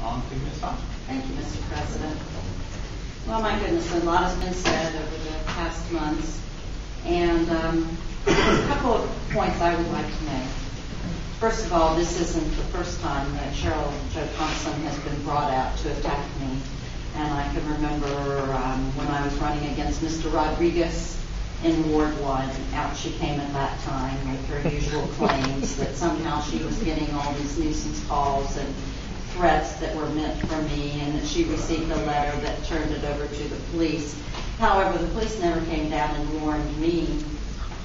On to Ms. Thompson. Thank you, Mr. President. Well, my goodness, a lot has been said over the past months, and a couple of points I would like to make. First of all, this isn't the first time that Cheryl Jo Thompson has been brought out to attack me. And I can remember when I was running against Mr. Rodriguez in Ward 1, out she came at that time with her usual claims that somehow she was getting all these nuisance calls and threats that were meant for me, and that she received a letter that turned it over to the police. However, the police never came down and warned me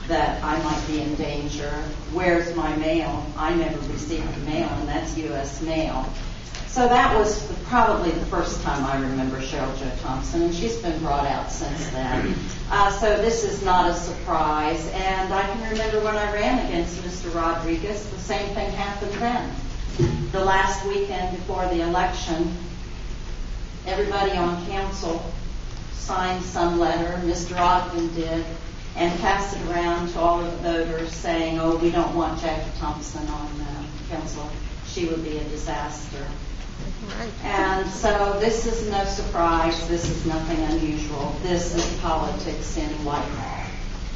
that I might be in danger. Where's my mail? I never received the mail, and that's U.S. mail. So that was probably the first time I remember Cheryl Jo Thompson, and she's been brought out since then. So this is not a surprise. And I can remember when I ran against Mr. Rodriguez, the same thing happened then. The last weekend before the election, everybody on council signed some letter, Mr. Ogden did, and passed it around to all of the voters saying, oh, we don't want Jackie Thompson on council. She would be a disaster. Right. And so this is no surprise. This is nothing unusual. This is politics in Whitehall.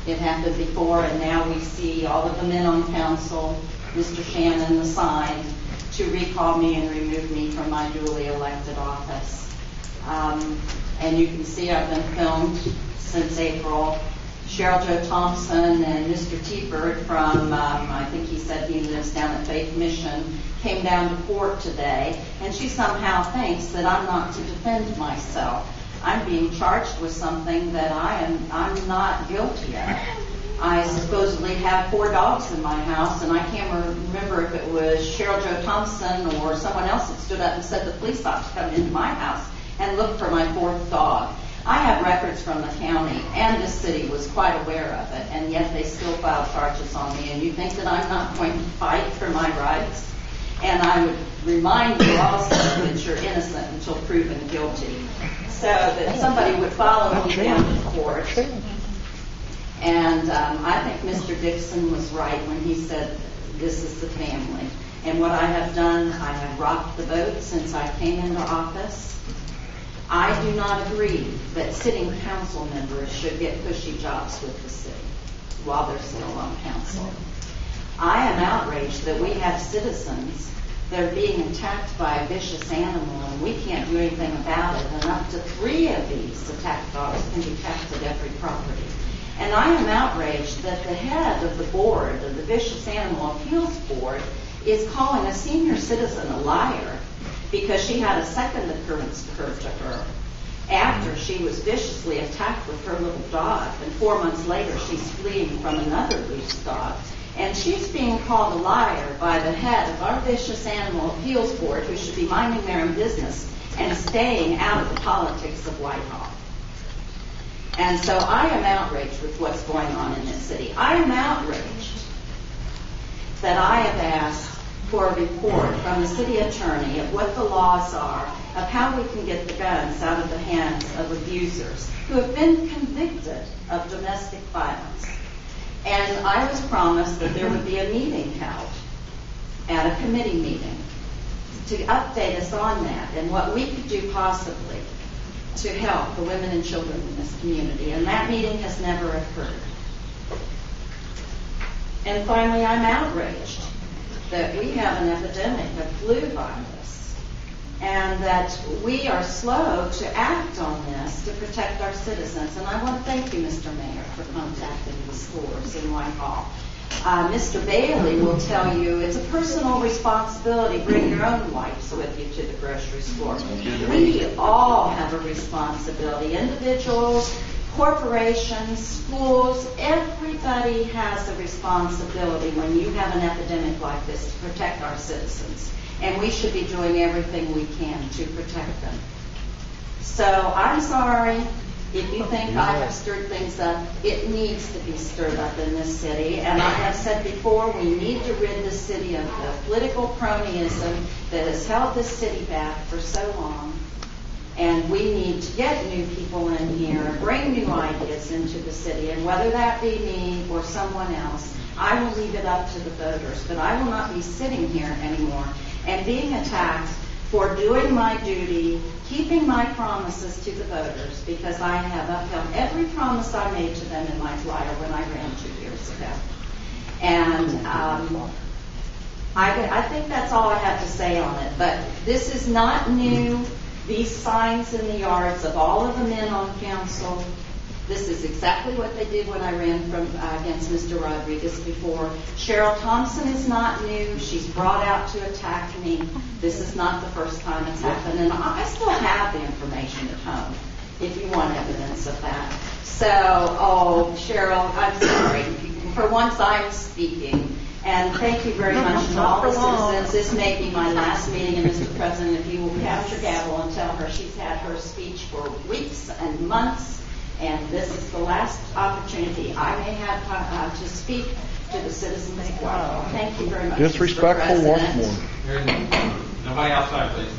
It happened before, and now we see all of the men on council, Mr. Shannon assigned to recall me and remove me from my duly elected office. And you can see I've been filmed since April. Cheryl Jo Thompson and Mr. T-Bird from, I think he said he lives down at Faith Mission, came down to court today, and she somehow thinks that I'm not to defend myself. I'm being charged with something that I'm not guilty of. I supposedly have 4 dogs in my house, and I can't remember if it was Cheryl Jo Thompson or someone else that stood up and said the police ought to come into my house and look for my 4th dog. I have records from the county, and this city was quite aware of it, and yet they still filed charges on me. And you think that I'm not going to fight for my rights? And I would remind you also that you're innocent until proven guilty, so that somebody would follow me down to court. And I think Mr. Dixon was right when he said this is the family. And what I have done, I have rocked the boat since I came into office. I do not agree that sitting council members should get cushy jobs with the city while they're still on council. I am outraged that we have citizens that are being attacked by a vicious animal, and we can't do anything about it, and up to 3 of these attack dogs can be kept at every property. And I am outraged that the head of the board, of the Vicious Animal Appeals Board, is calling a senior citizen a liar because she had a second occurrence occur to her after she was viciously attacked with her little dog, and 4 months later she's fleeing from another loose dog. And she's being called a liar by the head of our Vicious Animal Appeals Board, who should be minding their own business and staying out of the politics of Whitehall. And so I am outraged with what's going on in this city. I am outraged that I have asked for a report from the city attorney of what the laws are, of how we can get the guns out of the hands of abusers who have been convicted of domestic violence. And I was promised that there would be a meeting held at a committee meeting to update us on that and what we could do possibly to help the women and children in this community. And that meeting has never occurred. And finally, I'm outraged that we have an epidemic of flu virus and that we are slow to act on this to protect our citizens. And I want to thank you, Mr. Mayor, for contacting the stores in Whitehall. Mr. Bailey will tell you it's a personal responsibility. Bring your own wipes with you to the grocery store. We all have a responsibility. Individuals, corporations, schools, everybody has a responsibility when you have an epidemic like this to protect our citizens. And we should be doing everything we can to protect them. So I'm sorry if you think I have stirred things up. It needs to be stirred up in this city. And I have said before, we need to rid the city of the political cronyism that has held this city back for so long. And we need to get new people in here, bring new ideas into the city. And whether that be me or someone else, I will leave it up to the voters. But I will not be sitting here anymore and being attacked for doing my duty, keeping my promises to the voters, because I have upheld every promise I made to them in my flyer when I ran 2 years ago. And I think that's all I have to say on it. But this is not new. These signs in the yards of all of the men on council, this is exactly what they did when I ran against Mr. Rodriguez before. Cheryl Thompson is not new. She's brought out to attack me. This is not the first time it's happened. And I still have the information at home, if you want evidence of that. So, Cheryl, I'm sorry. For once I'm speaking. And thank you very much to all the citizens. This may be my last meeting, and Mr. President, if you will pass your gavel and tell her she's had her speech for weeks and months, and this is the last opportunity I may have to speak to the citizens of Whitehall. Thank you very much. Disrespectful once more. Nobody outside, please.